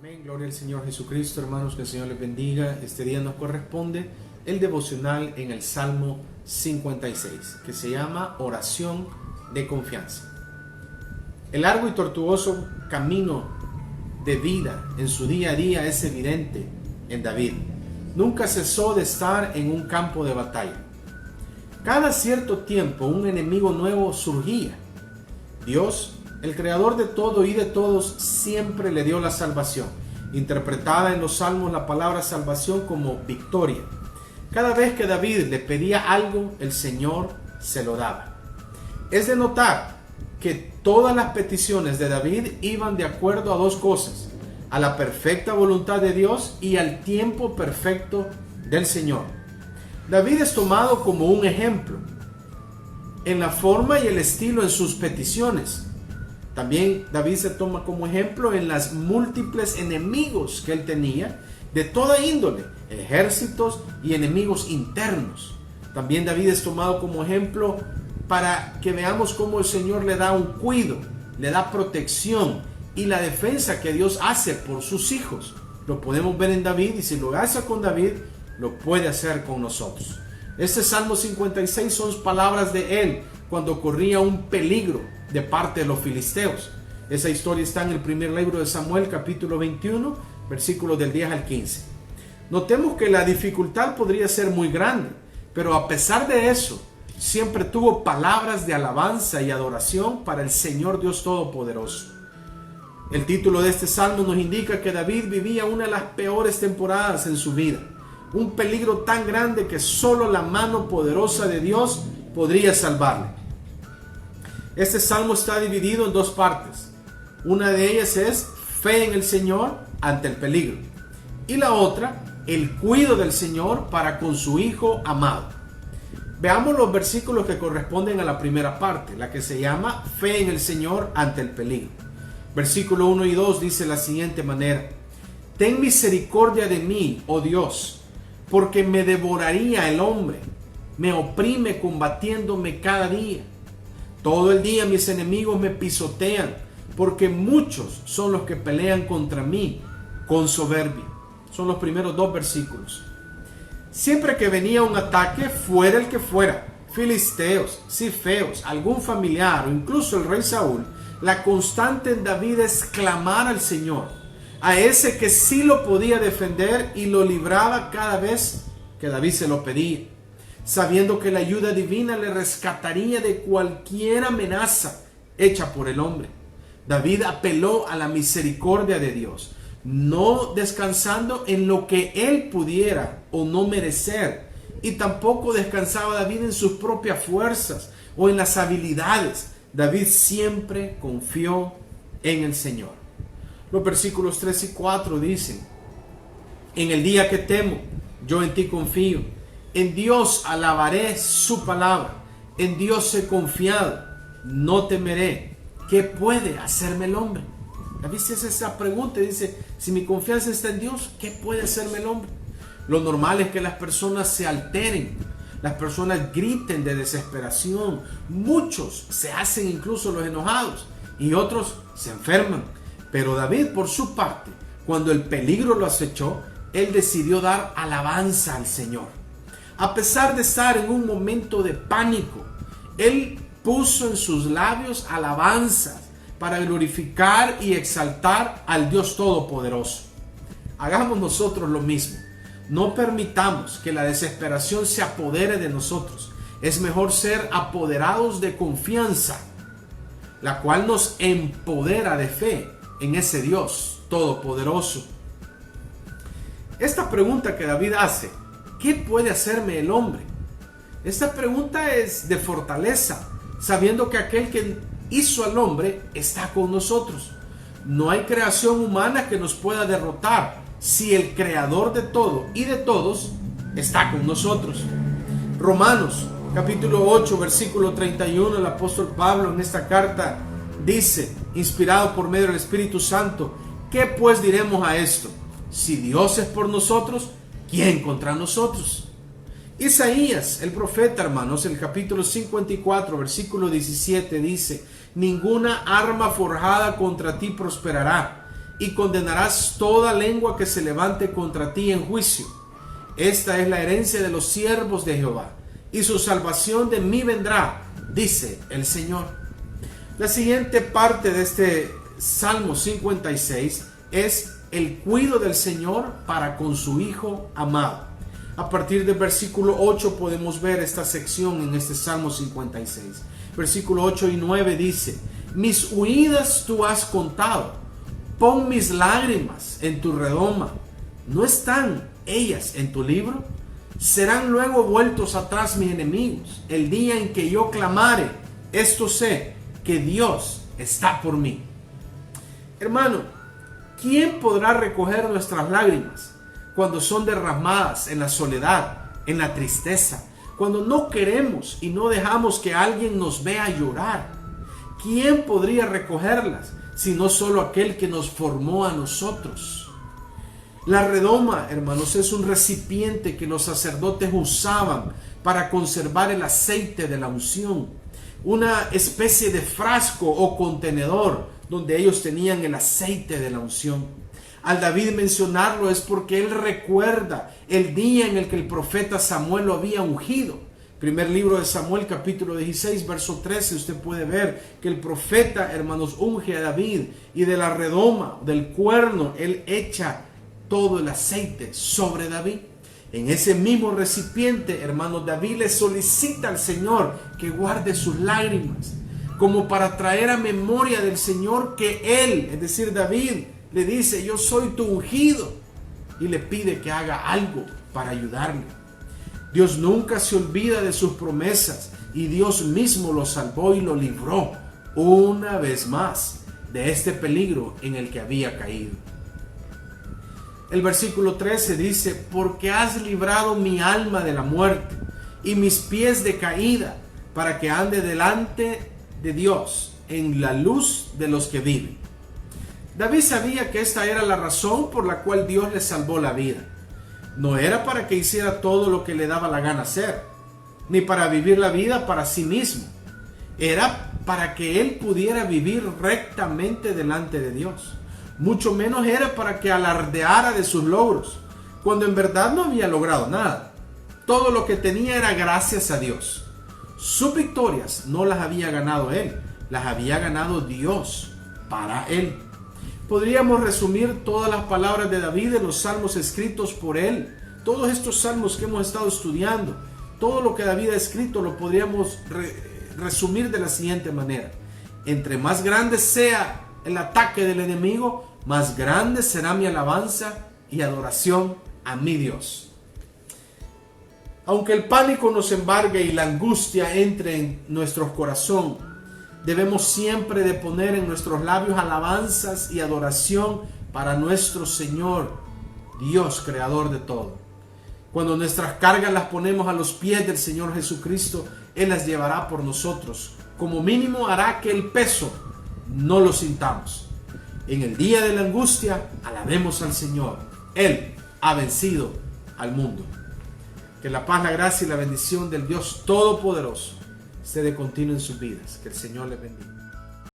Amén, gloria al Señor Jesucristo, hermanos, que el Señor les bendiga. Este día nos corresponde el devocional en el Salmo 56, que se llama Oración de Confianza. El largo y tortuoso camino de vida en su día a día es evidente en David. Nunca cesó de estar en un campo de batalla. Cada cierto tiempo un enemigo nuevo surgía. Dios, el creador de todo y de todos, siempre le dio la salvación. Interpretada en los salmos la palabra salvación como victoria. Cada vez que David le pedía algo, el Señor se lo daba. Es de notar que todas las peticiones de David iban de acuerdo a dos cosas: a la perfecta voluntad de Dios y al tiempo perfecto del Señor. David es tomado como un ejemplo en la forma y el estilo en sus peticiones. También David se toma como ejemplo en las múltiples enemigos que él tenía de toda índole, ejércitos y enemigos internos. También David es tomado como ejemplo para que veamos cómo el Señor le da un cuidado, le da protección y la defensa que Dios hace por sus hijos. Lo podemos ver en David, y si lo hace con David, lo puede hacer con nosotros. Este Salmo 56 son palabras de él cuando corría un peligro de parte de los filisteos. Esa historia está en el primer libro de Samuel, capítulo 21, versículos del 10 al 15. Notemos que la dificultad podría ser muy grande, pero a pesar de eso, siempre tuvo palabras de alabanza y adoración para el Señor Dios Todopoderoso. El título de este salmo nos indica que David vivía una de las peores temporadas en su vida. Un peligro tan grande que solo la mano poderosa de Dios podría salvarle. Este salmo está dividido en dos partes. Una de ellas es fe en el Señor ante el peligro. Y la otra, el cuidado del Señor para con su Hijo amado. Veamos los versículos que corresponden a la primera parte, la que se llama fe en el Señor ante el peligro. Versículo 1 y 2 dice de la siguiente manera: Ten misericordia de mí, oh Dios, porque me devoraría el hombre, me oprime combatiéndome cada día. Todo el día mis enemigos me pisotean, porque muchos son los que pelean contra mí con soberbia. Son los primeros dos versículos. Siempre que venía un ataque, fuera el que fuera, filisteos, cifeos, algún familiar o incluso el rey Saúl, la constante en David es clamar al Señor, a ese que sí lo podía defender y lo libraba cada vez que David se lo pedía, sabiendo que la ayuda divina le rescataría de cualquier amenaza hecha por el hombre. David apeló a la misericordia de Dios, no descansando en lo que él pudiera o no merecer, y tampoco descansaba David en sus propias fuerzas o en las habilidades. David siempre confió en el Señor. Los versículos 3 y 4 dicen: En el día que temo, yo en ti confío. En Dios alabaré su palabra. En Dios he confiado. No temeré. ¿Qué puede hacerme el hombre? David hace esa pregunta y dice: si mi confianza está en Dios, ¿qué puede hacerme el hombre? Lo normal es que las personas se alteren. Las personas griten de desesperación. Muchos se hacen incluso los enojados y otros se enferman. Pero David, por su parte, cuando el peligro lo acechó, él decidió dar alabanza al Señor. A pesar de estar en un momento de pánico, él puso en sus labios alabanzas para glorificar y exaltar al Dios Todopoderoso. Hagamos nosotros lo mismo. No permitamos que la desesperación se apodere de nosotros. Es mejor ser apoderados de confianza, la cual nos empodera de fe en ese Dios Todopoderoso. Esta pregunta que David hace: ¿qué puede hacerme el hombre? Esta pregunta es de fortaleza, sabiendo que aquel que hizo al hombre está con nosotros. No hay creación humana que nos pueda derrotar si el creador de todo y de todos está con nosotros. Romanos capítulo 8 versículo 31, el apóstol Pablo en esta carta dice, inspirado por medio del Espíritu Santo: ¿qué pues diremos a esto? Si Dios es por nosotros, ¿quién contra nosotros? Isaías, el profeta, hermanos, el capítulo 54, versículo 17 dice: Ninguna arma forjada contra ti prosperará, y condenarás toda lengua que se levante contra ti en juicio. Esta es la herencia de los siervos de Jehová, y su salvación de mí vendrá, dice el Señor. La siguiente parte de este Salmo 56 es el cuidado del Señor para con su Hijo amado. A partir del versículo 8 podemos ver esta sección en este Salmo 56. Versículo 8 y 9 dice: mis huidas tú has contado, pon mis lágrimas en tu redoma. ¿No están ellas en tu libro? Serán luego vueltos atrás mis enemigos. El día en que yo clamare, esto sé, que Dios está por mí. Hermano, ¿quién podrá recoger nuestras lágrimas cuando son derramadas en la soledad, en la tristeza, cuando no queremos y no dejamos que alguien nos vea llorar? ¿Quién podría recogerlas si no solo aquel que nos formó a nosotros? La redoma, hermanos, es un recipiente que los sacerdotes usaban para conservar el aceite de la unción. Una especie de frasco o contenedor donde ellos tenían el aceite de la unción. Al David mencionarlo es porque él recuerda el día en el que el profeta Samuel lo había ungido. Primer libro de Samuel, capítulo 16, verso 13, usted puede ver que el profeta, hermanos, unge a David, y de la redoma, del cuerno, él echa todo el aceite sobre David. En ese mismo recipiente, hermanos, David le solicita al Señor que guarde sus lágrimas, como para traer a memoria del Señor que él, es decir, David, le dice: yo soy tu ungido, y le pide que haga algo para ayudarle. Dios nunca se olvida de sus promesas, y Dios mismo lo salvó y lo libró una vez más de este peligro en el que había caído. El versículo 13 dice: porque has librado mi alma de la muerte y mis pies de caída, para que ande delante de Dios en la luz de los que viven. David sabía que esta era la razón por la cual Dios le salvó la vida. No era para que hiciera todo lo que le daba la gana hacer, ni para vivir la vida para sí mismo. Era para que él pudiera vivir rectamente delante de Dios. Mucho menos era para que alardeara de sus logros, cuando en verdad no había logrado nada. Todo lo que tenía era gracias a Dios. Sus victorias no las había ganado él, las había ganado Dios para él. Podríamos resumir todas las palabras de David en los salmos escritos por él. Todos estos salmos que hemos estado estudiando, todo lo que David ha escrito lo podríamos resumir de la siguiente manera: entre más grande sea el ataque del enemigo, más grande será mi alabanza y adoración a mi Dios. Aunque el pánico nos embargue y la angustia entre en nuestro corazón, debemos siempre de poner en nuestros labios alabanzas y adoración para nuestro Señor, Dios, creador de todo. Cuando nuestras cargas las ponemos a los pies del Señor Jesucristo, Él las llevará por nosotros. Como mínimo hará que el peso no lo sintamos. En el día de la angustia, alabemos al Señor. Él ha vencido al mundo. Que la paz, la gracia y la bendición del Dios Todopoderoso esté de continuo en sus vidas. Que el Señor les bendiga.